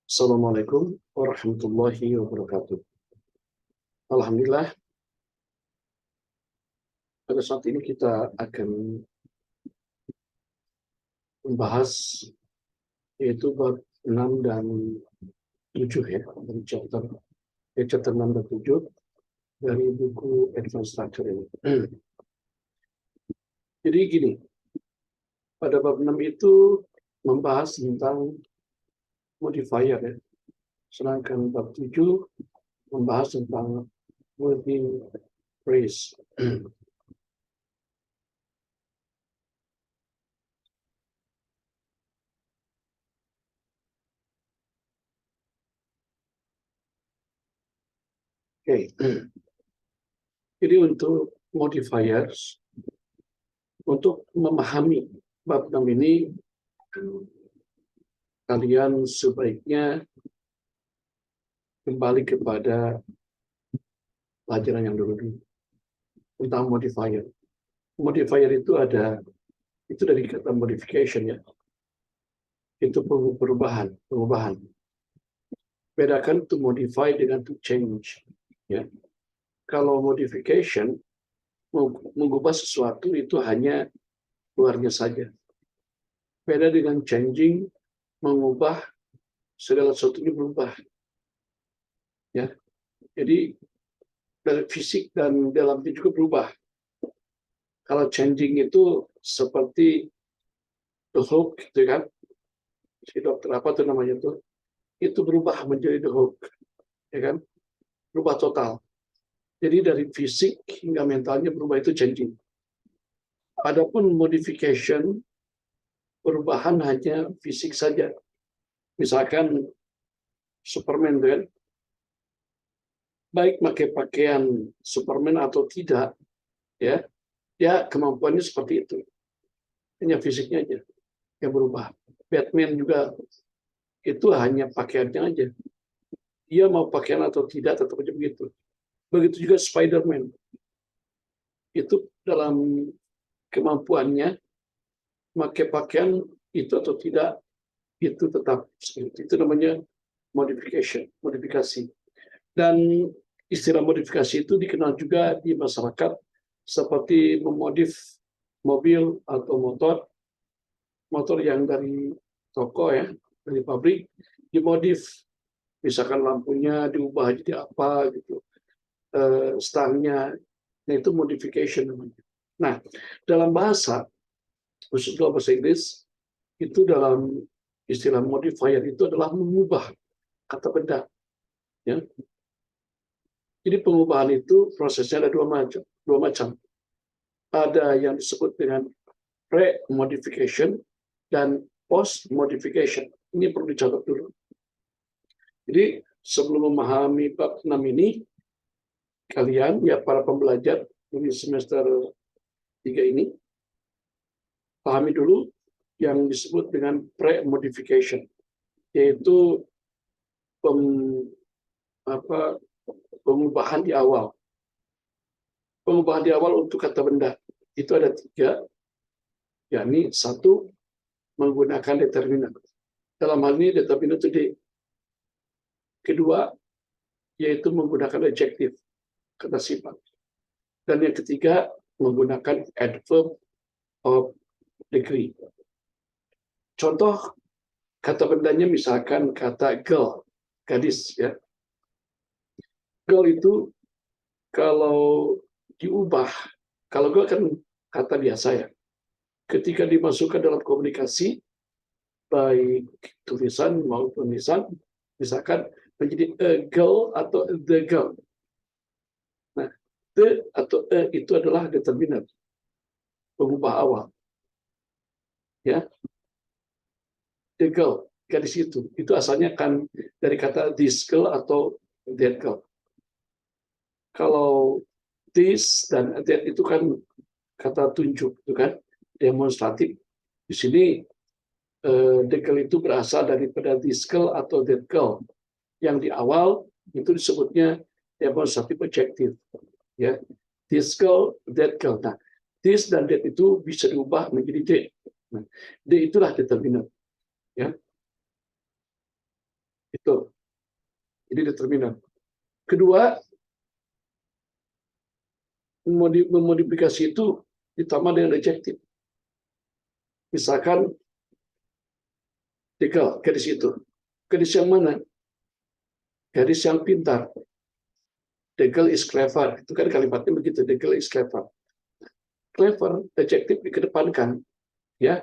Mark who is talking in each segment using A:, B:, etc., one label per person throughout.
A: Assalamualaikum warahmatullahi wabarakatuh. Alhamdulillah, pada saat ini kita akan membahas yaitu bab 6 dan 7 ya, dari chapter 6 dan 7 dari buku Advanced Structure ini. Jadi gini, pada bab 6 itu membahas tentang modifier ya, sedangkan bab 7 membahas tentang working phrase. Oke. Jadi untuk modifiers, untuk memahami bab 6 ini, kalian sebaiknya kembali kepada pelajaran yang dulu tentang modifier. Modifier itu dari kata modification ya. Itu perubahan. Bedakan to modify dengan to change ya. Kalau modification mengubah sesuatu itu hanya luarnya saja. Beda dengan changing, mengubah segala sesuatunya berubah. Ya. Jadi dari fisik dan dalamnya juga berubah. Kalau changing itu seperti the Hulk, gitu kan? Si dokter apa tuh namanya tuh? Itu berubah menjadi the Hulk, ya kan? Berubah total. Jadi dari fisik hingga mentalnya berubah, itu changing. Adapun modification, perubahan hanya fisik saja. Misalkan Superman, kan? Baik pakai pakaian Superman atau tidak, ya, dia kemampuannya seperti itu. Hanya fisiknya aja yang berubah. Batman juga itu hanya pakaiannya aja. Dia mau pakaian atau tidak tetap aja begitu. Begitu juga Spider-Man. Itu dalam kemampuannya pakai pakaian itu atau tidak, itu tetap seperti itu. Namanya modifikasi. Dan istilah modifikasi itu dikenal juga di masyarakat seperti memodif mobil atau motor yang dari toko ya, dari pabrik, dimodif. Misalkan lampunya diubah jadi apa gitu, stangnya, nah itu modification namanya. Nah, dalam bahasa, khusus dalam bahasa Inggris, itu dalam istilah modifier itu adalah mengubah kata benda. Ya. Jadi pengubahan itu prosesnya ada dua macam. Ada yang disebut dengan pre-modification dan post-modification. Ini perlu dicatat dulu. Jadi sebelum memahami bab 6 ini, kalian ya para pembelajar di semester 3 ini, pahami dulu yang disebut dengan pre-modification, yaitu pengubahan di awal. Pengubahan di awal untuk kata benda itu ada 3, yakni 1, menggunakan determinan. Dalam hal ini determinan itu D. Kedua, yaitu menggunakan adjektif, kata sifat. Dan yang ketiga, menggunakan adverb of degree. Contoh kata bendanya misalkan kata girl, gadis ya. Girl itu kalau diubah, kalau girl kan kata biasa ya. Ketika dimasukkan dalam komunikasi, baik tulisan maupun lisan, misalkan menjadi a girl atau the girl. Nah, the atau a itu adalah determinan, pengubah awal. Ya, the girl, gadis itu asalnya kan dari kata this girl atau that girl. Kalau this dan that itu kan kata tunjuk, itu kan demonstratif. Di sini the girl itu berasal daripada this girl atau that girl. Yang di awal itu disebutnya demonstratif adjektif. Ya, this girl, that girl. Nah, this dan that itu bisa diubah menjadi D. Nah, D itulah determinan. Ya. Itu. Jadi determinan. Kedua, memodifikasi itu ditambah dengan adjektif. Misalkan gadis itu. Gadis yang mana? Gadis yang pintar. The girl is clever. Itu kan kalimatnya begitu. The girl is clever. Clever, adjektif dikedepankan, ya,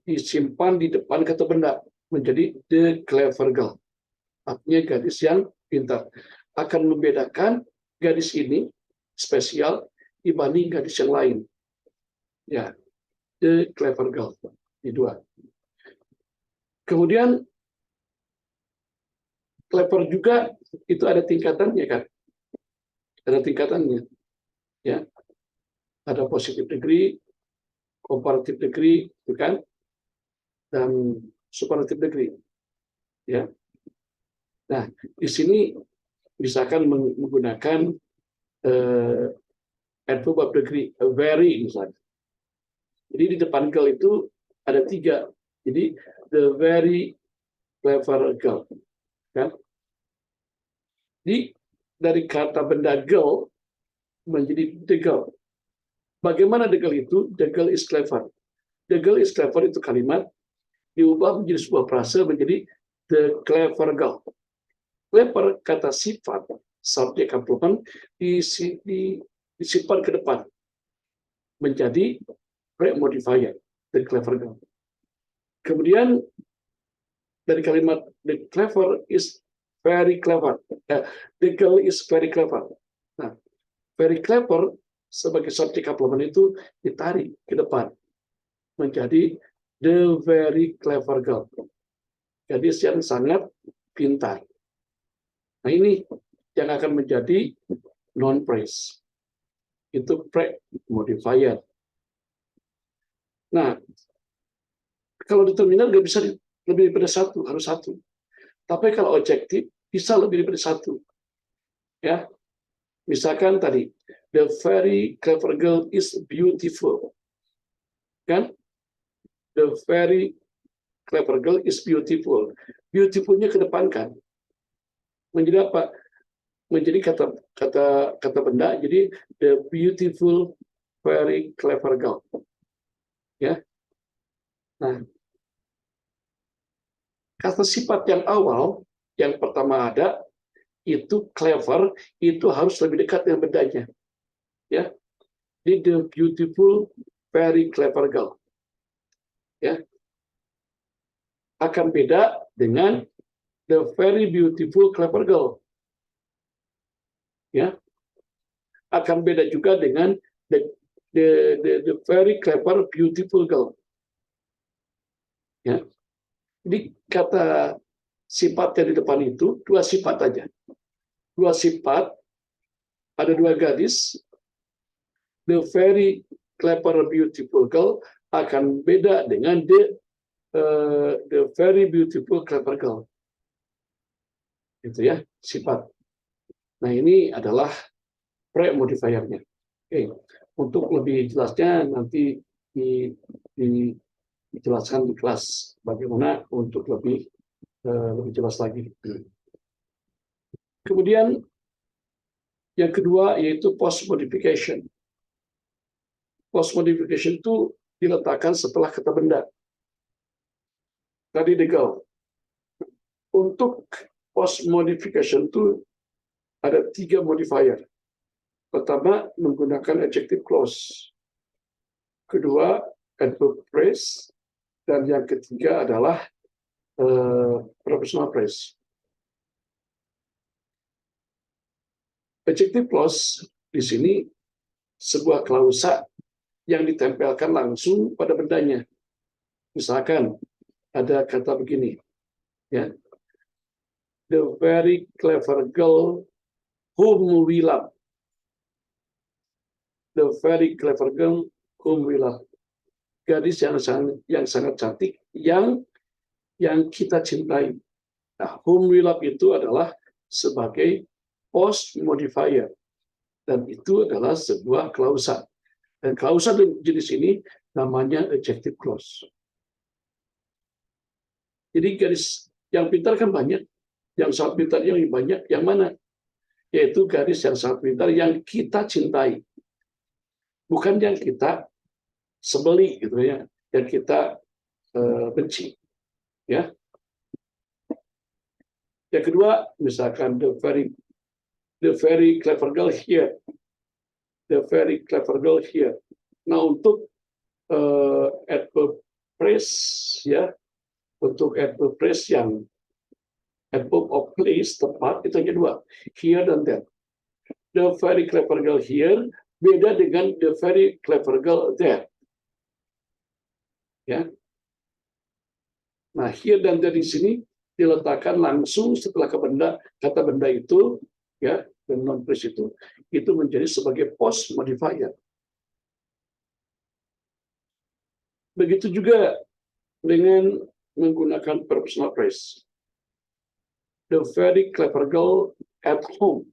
A: disimpan di depan kata benda menjadi the clever girl. Artinya gadis yang pintar. Akan membedakan gadis ini spesial dibanding gadis yang lain. Ya, the clever girl. Di dua. Kemudian clever juga itu ada tingkatannya kan? Ada tingkatannya. Ya. Ada positive degree, comparative degree, itu kan? Dan superlative degree. Ya. Nah, di sini misalkan menggunakan adverb of degree, very misalnya. Jadi di depan girl itu ada 3. Jadi the very clever girl, kan? Jadi dari kata benda girl menjadi the girl. Bagaimana the girl itu? The girl is clever. The girl is clever itu kalimat diubah menjadi sebuah frase menjadi the clever girl. Clever kata sifat, subjek complement disimpan ke depan menjadi pre-modifier, the clever girl. Kemudian dari kalimat the clever is very clever. The girl is very clever. Nah, very clever sebagai subjek complement itu ditarik ke depan menjadi the very clever girl. Gadis yang sangat pintar. Nah, ini yang akan menjadi non-phrase. Itu pre-modifier. Nah, kalau determinan nggak bisa lebih daripada 1, harus 1. Tapi kalau objektif bisa lebih daripada 1. Ya, misalkan tadi, the very clever girl is beautiful. Kan? The very clever girl is beautiful. Beautiful-nya kedepankan. Menjadi apa? Menjadi kata benda. Jadi the beautiful, very clever girl. Ya. Nah, kata sifat yang awal, yang pertama ada, itu clever, itu harus lebih dekat dengan bendanya. Ya. Jadi the beautiful, very clever girl. Ya. Akan beda dengan the very beautiful, clever girl. Ya. Akan beda juga dengan the very clever, beautiful girl. Ya. Jadi kata sifat yang di depan itu 2 sifat aja. 2 sifat, ada 2 gadis. The very clever, beautiful girl akan beda dengan the very beautiful, clever girl. Itu ya, sifat. Nah, ini adalah pre-modifiernya. Oke. Untuk lebih jelasnya nanti dijelaskan di kelas bagaimana untuk lebih jelas lagi. Kemudian yang kedua yaitu post modification. Post modification itu diletakkan setelah kata benda. Tadi the girl. Untuk post modification itu ada 3 modifier. Pertama, menggunakan adjective clause. Kedua, adverb phrase. Dan yang ketiga adalah propositional phrase. Adjective clause di sini sebuah klausa yang ditempelkan langsung pada bendanya. Misalkan ada kata begini, ya, the very clever girl whom we love. The very clever girl whom we love. Gadis yang sangat cantik yang kita cintai. Nah, whom we love itu adalah sebagai post modifier dan itu adalah sebuah klausa. Dan klausa jenis ini namanya adjective clause. Jadi gadis yang pintar kan banyak, Yang sangat pintar yang banyak, yang mana? Yaitu gadis yang sangat pintar yang kita cintai. Bukan yang kita sebeli gitu ya, yang kita benci. Ya. Yang kedua, misalkan the very clever girl here. The very clever girl here. Nah, untuk adverb phrase ya, untuk adverb phrase yang adverb of place tempat itu hanya dua, here dan there. The very clever girl here beda dengan the very clever girl there. Ya. Nah, here dan there di sini diletakkan langsung setelah kata benda itu ya, dan non phrase itu menjadi sebagai post modifier. Begitu juga dengan menggunakan personal phrase. The very clever girl at home,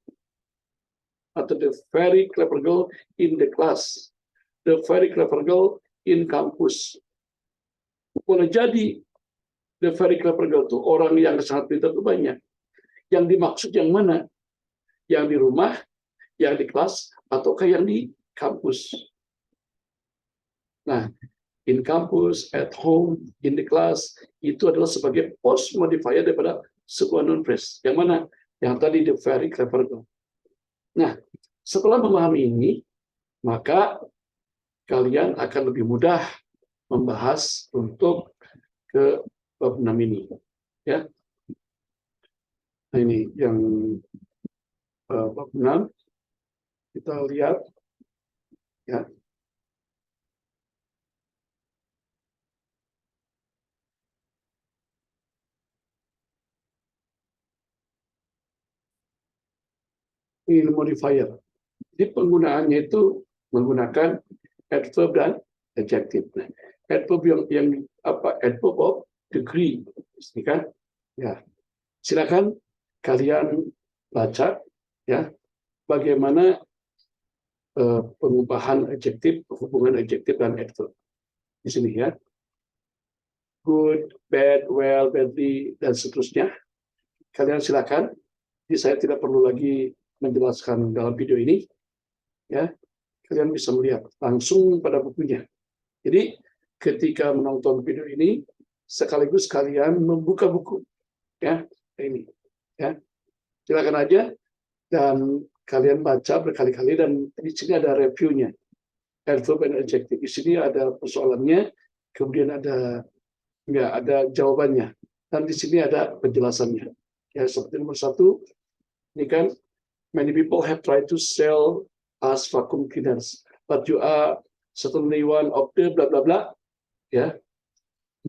A: atau the very clever girl in the class, the very clever girl in campus. Boleh jadi the very clever girl itu orang yang sangat pintar itu banyak. Yang dimaksud yang mana? Yang di rumah, yang di kelas, ataukah yang di kampus? Nah, in campus, at home, in the class, itu adalah sebagai post modifier daripada sebuah non phrase. Yang mana? Yang tadi the very clever girl. Nah, setelah memahami ini, maka kalian akan lebih mudah membahas untuk ke bab 6 ini. Ya. Nah, ini yang bab 6. Kita lihat ya. Ini modifier. Jadi penggunaannya itu menggunakan adverb dan adjective. Nah, adverb yang apa? Adverb of degree, ini kan? Ya, silakan kalian baca ya bagaimana pengubahan adjektif, hubungan adjektif dan adverb di sini ya. Good, bad, well, badly dan seterusnya. Kalian silakan. Jadi saya tidak perlu lagi menjelaskan dalam video ini. Ya, kalian bisa melihat langsung pada bukunya. Jadi ketika menonton video ini, sekaligus kalian membuka buku, ya ini, ya silakan aja dan kalian baca berkali-kali dan di sini ada reviewnya, adverb and adjective. Di sini ada persoalannya, kemudian ada jawabannya, dan di sini ada penjelasannya. Ya seperti nomor 1, ini kan many people have tried to sell us vacuum cleaners, but you are certainly one of the bla bla bla, ya,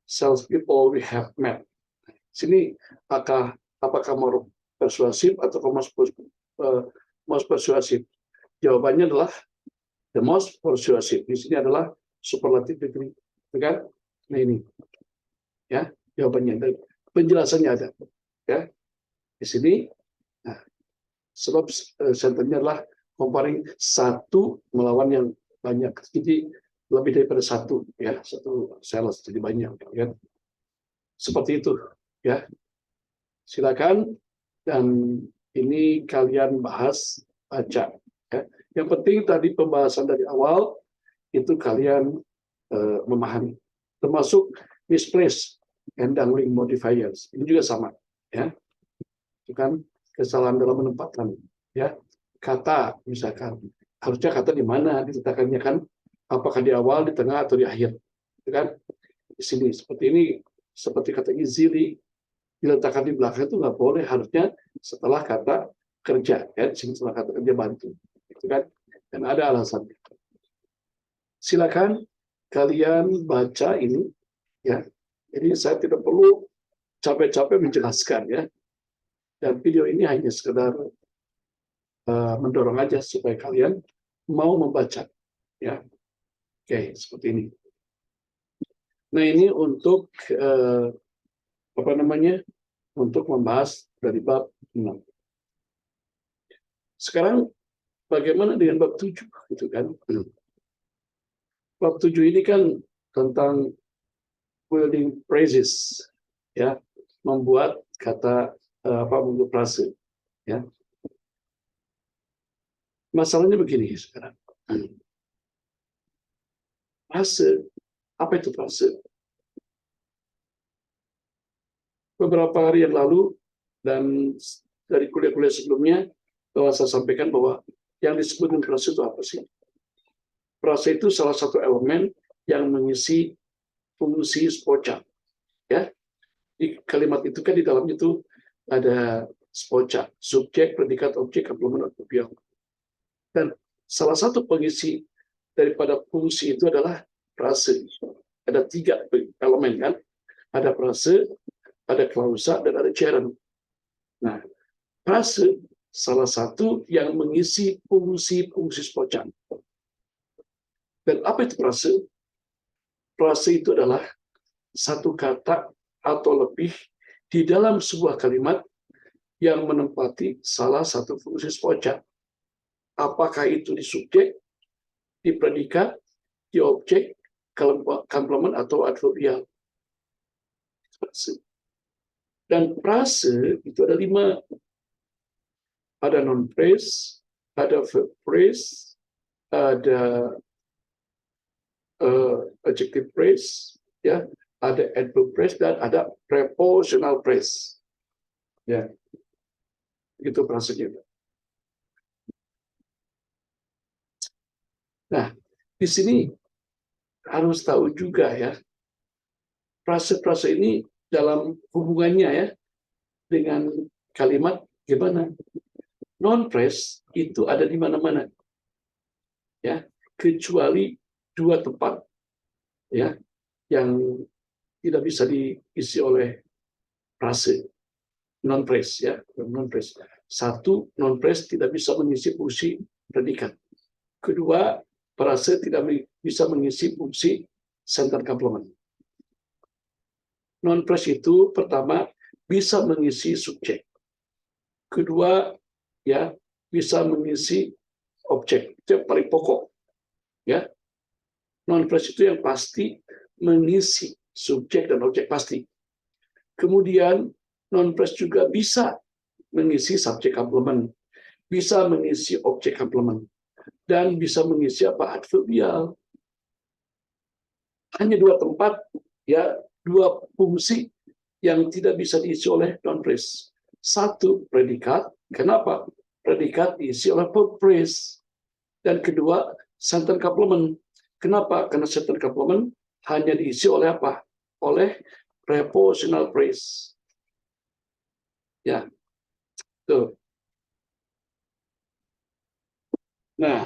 A: sales people we have met. Sini apakah mau persuasif atau most persuasif? Jawabannya adalah the most persuasive. Di sini adalah superlative degree, kan? Nah ini, ya jawabannya dan penjelasannya ada, ya di sini. Nah, sebab sentennya adalah comparing satu melawan yang banyak, jadi lebih daripada satu, ya satu sales jadi banyak, kan? Seperti itu, ya. Silakan dan ini kalian bahas, baca. Ya. Yang penting tadi pembahasan dari awal itu kalian memahami, termasuk misplaced and dangling modifiers. Ini juga sama, ya. Itu kan kesalahan dalam menempatkan, ya. Kata misalkan harusnya kata di mana diletakkannya, kan? Apakah di awal, di tengah, atau di akhir? Itu kan di sini seperti ini, seperti kata easily diletakkan di belakang itu nggak boleh, harusnya setelah kata kerja, ya, setelah kata kerja bantu, itu kan, dan ada alasannya. Silakan kalian baca ini, ya. Jadi saya tidak perlu capek-capek menjelaskan, ya. Dan video ini hanya sekedar mendorong aja supaya kalian mau membaca, ya. Oke, seperti ini. Nah ini untuk apa namanya? Untuk membahas dari bab 6. Sekarang bagaimana dengan bab 7, gitu kan? Bab 7 ini kan tentang building phrases, ya, membuat kata bentuk frase. Ya. Masalahnya begini sekarang. Frase, apa itu frase? Beberapa hari yang lalu dan dari kuliah-kuliah sebelumnya, bahwa saya sampaikan bahwa yang disebut dengan frase itu apa sih? Frase itu salah satu elemen yang mengisi fungsi spoca. Ya, di kalimat itu kan di dalamnya itu ada spoca, subjek, predikat, objek, komplement, adverbial. Dan salah satu pengisi daripada fungsi itu adalah frase. Ada 3 elemen kan? Ada frase, ada klausa, dan ada gerund. Nah, frase salah satu yang mengisi fungsi-fungsi spoca. Dan apa itu frase? Frase itu adalah satu kata atau lebih di dalam sebuah kalimat yang menempati salah satu fungsi spoca. Apakah itu di subjek, di predikat, di objek, komplement, atau adverbial. Dan frase itu ada 5. Ada non-phrase, ada verb phrase, ada adjective phrase, ya, ada adverb phrase, dan ada prepositional phrase. Ya, itu frasenya. Nah, di sini harus tahu juga ya, frase-frase ini dalam hubungannya ya dengan kalimat gimana. Non-phrase itu ada di mana-mana, ya, kecuali 2 tempat, ya, yang tidak bisa diisi oleh frase non-phrase, ya, non-phrase. 1, non-phrase tidak bisa mengisi fungsi predikat. Kedua, frase tidak bisa mengisi fungsi sentence complement. Non-phrase itu pertama bisa mengisi subjek. Kedua, ya, bisa mengisi objek. Itu yang paling pokok. Ya. Non-phrase itu yang pasti mengisi subjek dan objek pasti. Kemudian non-phrase juga bisa mengisi subjek komplement, bisa mengisi objek komplement, dan bisa mengisi apa? Adverbial. Hanya 2 tempat, ya, 2 fungsi yang tidak bisa diisi oleh non-phrase. 1, predikat. Kenapa? Predikat diisi oleh verb phrase. Dan kedua, sentence complement. Kenapa? Karena sentence complement hanya diisi oleh apa? Oleh prepositional phrase. Ya, tuh. Nah,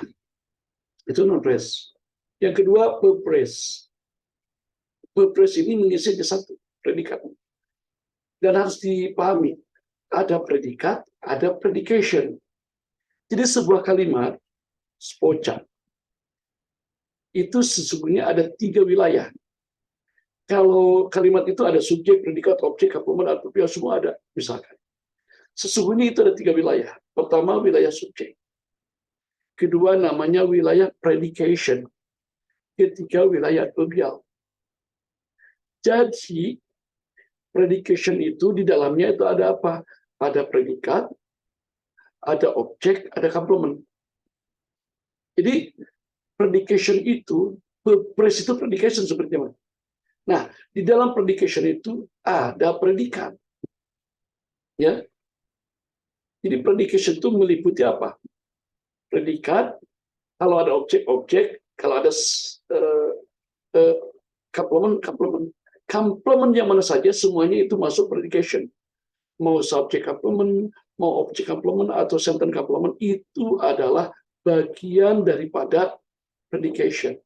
A: itu non-phrase. Yang kedua, verb phrase. Verb phrase ini mengisi 1, predikat. Dan harus dipahami, ada predikat, ada predication. Jadi sebuah kalimat spoca itu sesungguhnya ada 3 wilayah. Kalau kalimat itu ada subjek, predikat, objek, komplement, adverbial, semua ada, misalkan. Sesungguhnya itu ada 3 wilayah. Pertama, wilayah subjek. Kedua, namanya wilayah predication. Ketiga, wilayah adverbial. Jadi, predication itu di dalamnya itu ada apa? Ada predikat, ada objek, ada komplement. Jadi, predication itu, phrase itu predication seperti apa? Nah, di dalam predication itu ada predikat. Ya. Jadi predication itu meliputi apa? Predikat, kalau ada objek-objek, kalau ada komplement. Komplement yang mana saja semuanya itu masuk predication. Mau subject complement, mau object complement atau sentence complement itu adalah bagian daripada predication.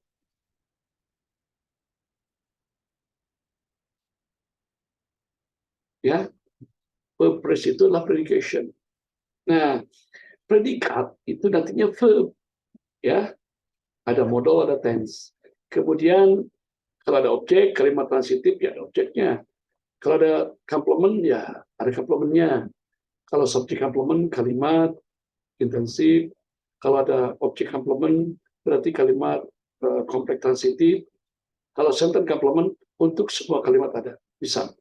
A: Ya, verb phrase itu adalah predication. Nah, predikat itu nantinya verb, ya, ada modal, ada tense. Kemudian kalau ada objek, kalimat transitif ya ada objeknya. Kalau ada komplement ya ada komplementnya. Kalau subjek komplement kalimat intensif. Kalau ada objek komplement berarti kalimat kompleks transitif. Kalau sentence komplement untuk semua kalimat ada bisa.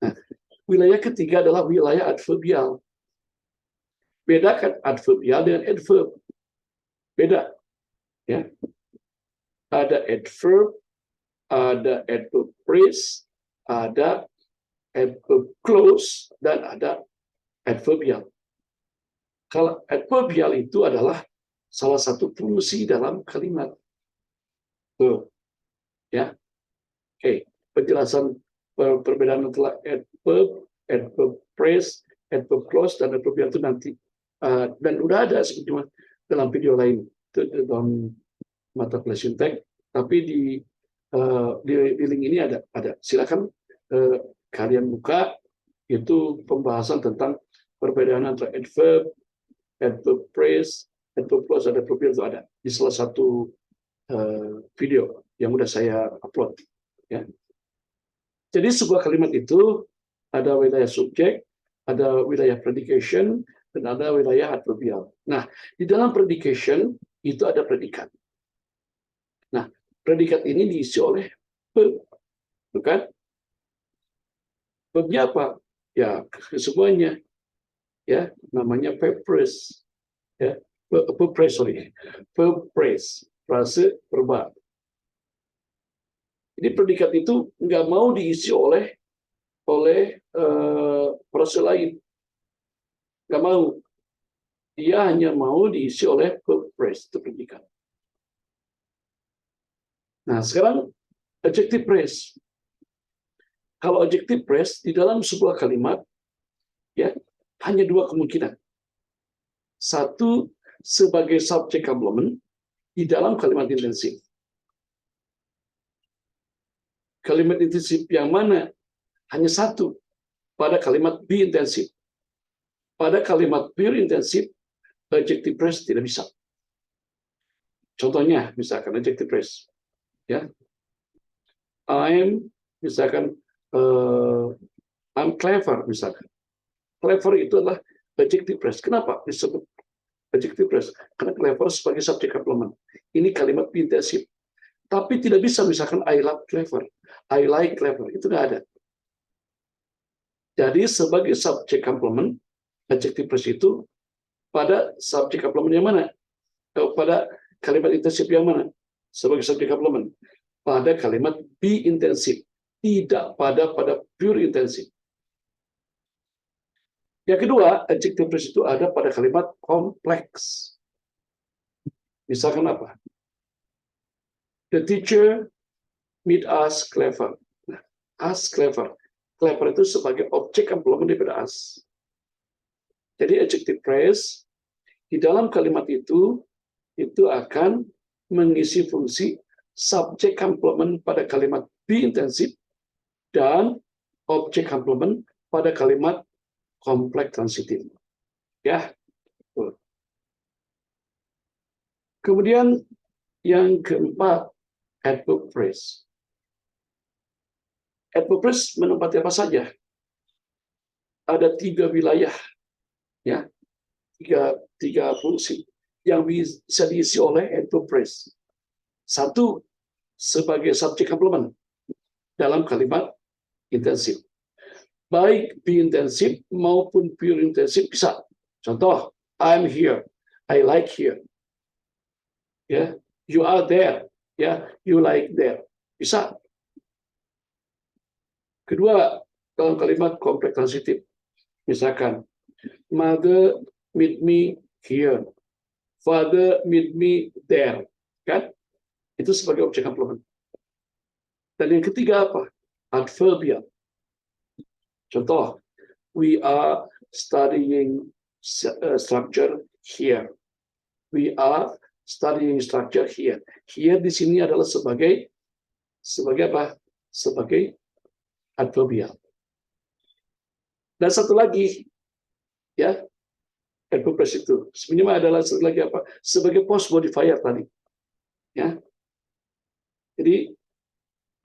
A: Nah, Wilayah ketiga adalah wilayah adverbial. Bedakan adverbial dengan adverb. Beda. Ya. Ada adverb, ada adverb phrase, ada adverb clause, dan ada adverbial. Kalau adverbial itu adalah salah satu fungsi dalam kalimat. Ya. Oke, penjelasan perbedaan antara adverb, adverb phrase, adverb clause, dan adverbial itu nanti. Dan udah ada sebetulnya dalam video lain dalam mata pelajaran teks, tapi di link ini ada. Silakan kalian buka, itu pembahasan tentang perbedaan antara adverb, adverb phrase, adverb clause, dan adverbial itu ada di salah satu video yang udah saya upload. Ya. Jadi sebuah kalimat itu ada wilayah subjek, ada wilayah predication, dan ada wilayah adverbial. Nah, di dalam predication itu ada predikat. Nah, predikat ini diisi oleh verb, bukan? Verbnya apa? Ya, semuanya. Ya, namanya verb phrase. Ya, verb phrase, verb phrase, frase verba. Jadi predikat itu nggak mau diisi oleh frase lain. Nggak mau. Dia hanya mau diisi oleh verb phrase, itu predikat. Nah, sekarang adjective phrase. Kalau adjective phrase di dalam sebuah kalimat, ya hanya dua kemungkinan. Satu, sebagai subject complement di dalam kalimat intensif. Kalimat intensif yang mana? Hanya satu, pada kalimat be intensif. Pada kalimat pure intensif, adjective phrase tidak bisa. Contohnya, misalkan adjective phrase. Ya, misalkan I'm clever, misalkan. Clever itu adalah adjective phrase. Kenapa disebut adjective phrase? Karena clever sebagai subject complement. Ini kalimat intensif. Tapi tidak bisa misalkan I love clever, I like clever. Itu nggak ada. Jadi sebagai subject complement, adjective phrase itu pada subject complement yang mana? Pada kalimat intensif yang mana? Sebagai subject complement. Pada kalimat be intensif. Tidak pada pure intensif. Yang kedua, adjective phrase itu ada pada kalimat kompleks. Misalkan apa? The teacher made us clever. Nah, us clever. Clever itu sebagai objek complement daripada us. Jadi adjective phrase di dalam kalimat itu akan mengisi fungsi subject complement pada kalimat be intensif dan objek complement pada kalimat kompleks transitif. Ya. Kemudian yang keempat, adverb phrase. Adverb phrase menempati apa saja? Ada 3 wilayah, ya, tiga fungsi yang bisa diisi oleh adverb phrase. Satu, sebagai subject complement dalam kalimat intensif. Baik be intensif maupun pure intensif bisa. Contoh, I'm here, I like here. Ya, you are there, ya, you like there. Bisa. Kedua, dalam kalimat kompleks transitif. Misalkan, mother meet me here, father meet me there. Kan? Itu sebagai objek complement. Dan yang ketiga apa? Adverbial. Contoh, we are studying structure here. We are studying structure here. Here di sini adalah sebagai apa? Sebagai adverbial. Dan satu lagi, ya, adverb phrase itu sebenarnya adalah satu lagi apa? Sebagai post modifier tadi. Ya. Jadi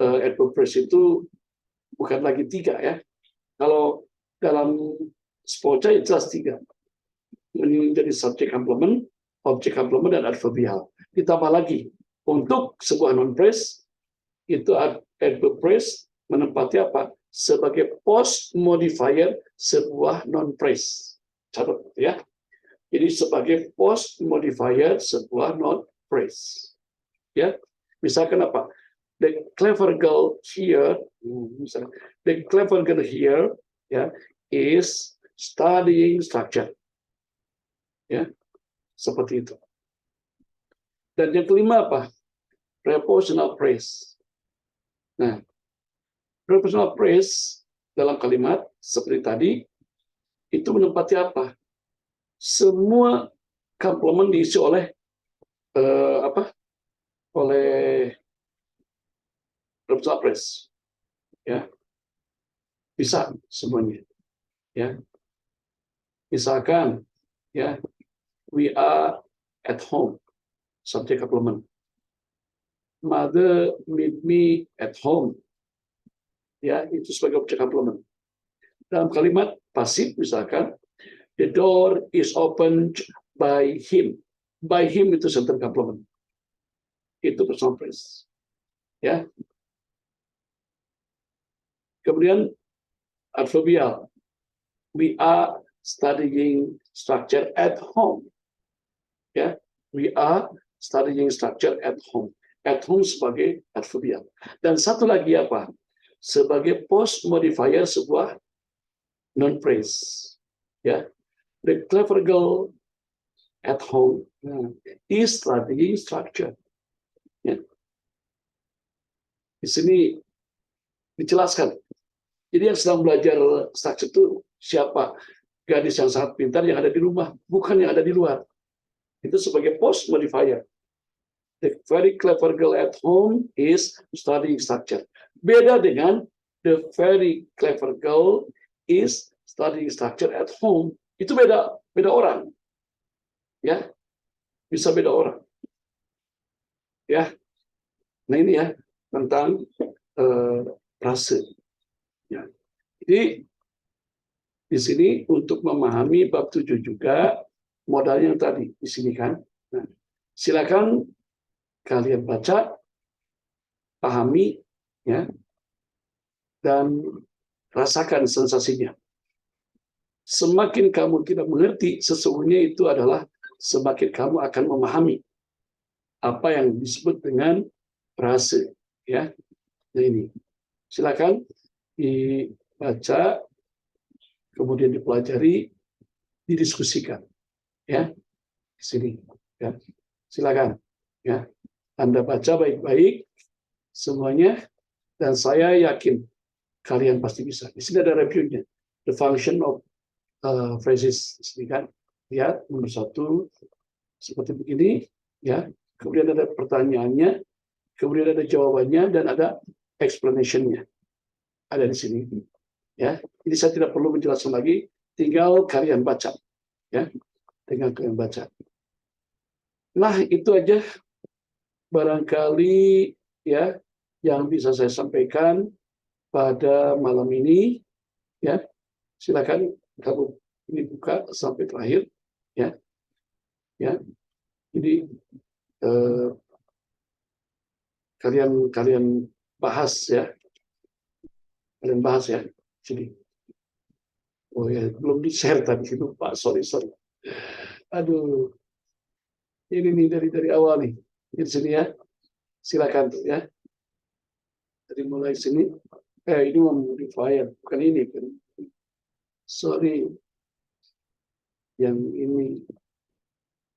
A: adverb phrase itu bukan lagi 3 ya. Kalau dalam SPOCA itu jelas 3. Menjadi subject complement, object complement, dan adverbial. Ditambah lagi, untuk sebuah non phrase itu adverb phrase menempati apa? sebagai post modifier sebuah non phrase. Catat ya. Jadi sebagai post modifier sebuah non phrase. Ya. Misalkan apa? The clever girl here, misalkan, the clever girl here ya is studying structure. Ya. Seperti itu. Dan yang kelima apa? Prepositional phrase. Nah, prepositional phrase dalam kalimat seperti tadi itu menempati apa? Semua komplement diisi oleh oleh prepositional phrase. Ya. Bisa semuanya. Ya. Misalkan ya, we are at home, subjek komplement. Mother meet me at home. Ya, itu sebagai objek komplement. Dalam kalimat pasif misalkan the door is opened by him. By him itu subjek komplement. Itu personal phrase. Ya. Kemudian adverbial. We are studying structure at home. Ya, we are studying structure at home. At home sebagai adverbial. Dan satu lagi apa? Sebagai post modifier sebuah non phrase. Ya, the clever girl at home is studying structure. Ya. Di sini dijelaskan. Jadi yang sedang belajar structure itu siapa? Gadis yang sangat pintar yang ada di rumah, bukan yang ada di luar. Itu sebagai post modifier. The very clever girl at home is studying structure. Beda dengan the very clever girl is studying structure at home. Itu beda orang. Ya. Bisa beda orang. Ya. Nah ini ya tentang frase. Ya. Jadi di sini untuk memahami bab 7 juga modalnya yang tadi di sini kan. Nah, silakan kalian baca, pahami, ya, dan rasakan sensasinya. Semakin kamu tidak mengerti, sesungguhnya itu adalah semakin kamu akan memahami apa yang disebut dengan frase. Ya, nah ini. Silakan dibaca, kemudian dipelajari, didiskusikan. Ya, di sini. Ya, silakan. Ya. Anda baca baik-baik semuanya, dan saya yakin kalian pasti bisa. Di sini ada reviewnya. The function of phrases. Ini kan, lihat nomor 1 seperti begini, ya. Kemudian ada pertanyaannya, kemudian ada jawabannya, dan ada explanation-nya. Ada di sini. Ya. Jadi saya tidak perlu menjelaskan lagi, tinggal kalian baca. Ya. Tinggal kalian baca. Nah, itu aja barangkali ya yang bisa saya sampaikan pada malam ini. Ya, silakan kamu ini buka sampai terakhir. Ya, ya. Jadi kalian bahas ya, kalian bahas ya. Jadi, oh ya belum di share tadi itu Pak, sorry. Aduh, ini nih dari awal nih. Di sini ya. Silakan tuh ya. Dari mulai sini. Ini mau modifier, bukan ini kan. Sorry. Yang ini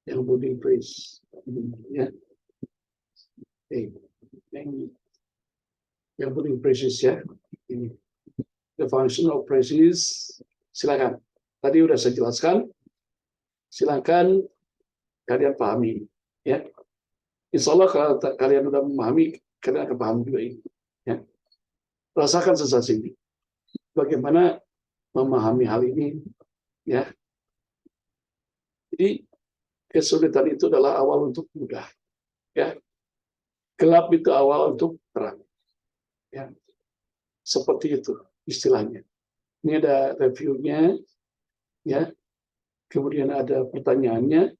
A: yang body phrase ya. Yang body phrases ya. Ini. The function of phrases. Silakan. Tadi udah saya jelaskan. Silakan kalian pahami ya. Insya Allah kalau kalian sudah memahami, kalian akan paham juga ini. Ya. Rasakan sensasi ini. Bagaimana memahami hal ini, ya. Jadi kesulitan itu adalah awal untuk mudah, ya. Gelap itu awal untuk terang, ya. Seperti itu istilahnya. Ini ada reviewnya, ya. Kemudian ada pertanyaannya,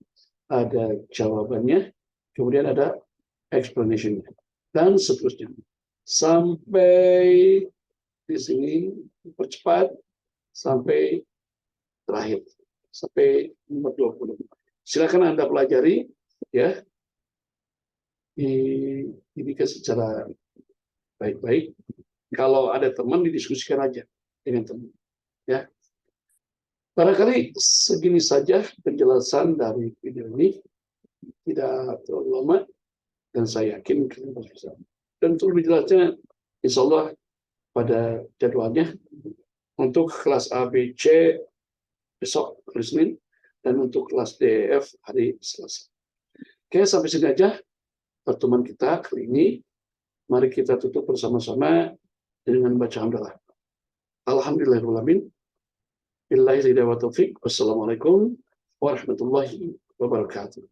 A: ada jawabannya. Kemudian ada explanation-nya, dan seterusnya. Sampai di sini dipercepat sampai terakhir, sampai nomor 20. Silakan Anda pelajari, ya, dididik secara baik-baik. Kalau ada teman, didiskusikan aja dengan teman. Ya, barangkali segini saja penjelasan dari video ini, tidak terlalu lama, dan saya yakin kalian bisa. Dan untuk lebih jelasnya, insya Allah pada jadwalnya untuk kelas A, B, C besok hari Senin, dan untuk kelas D, E, F hari Selasa. Oke, sampai sini aja pertemuan kita kali ini. Mari kita tutup bersama-sama dengan baca hamdalah. Alhamdulillahirrahmanirrahim. Billahi hidayah wa taufiq. Wassalamualaikum warahmatullahi wabarakatuh.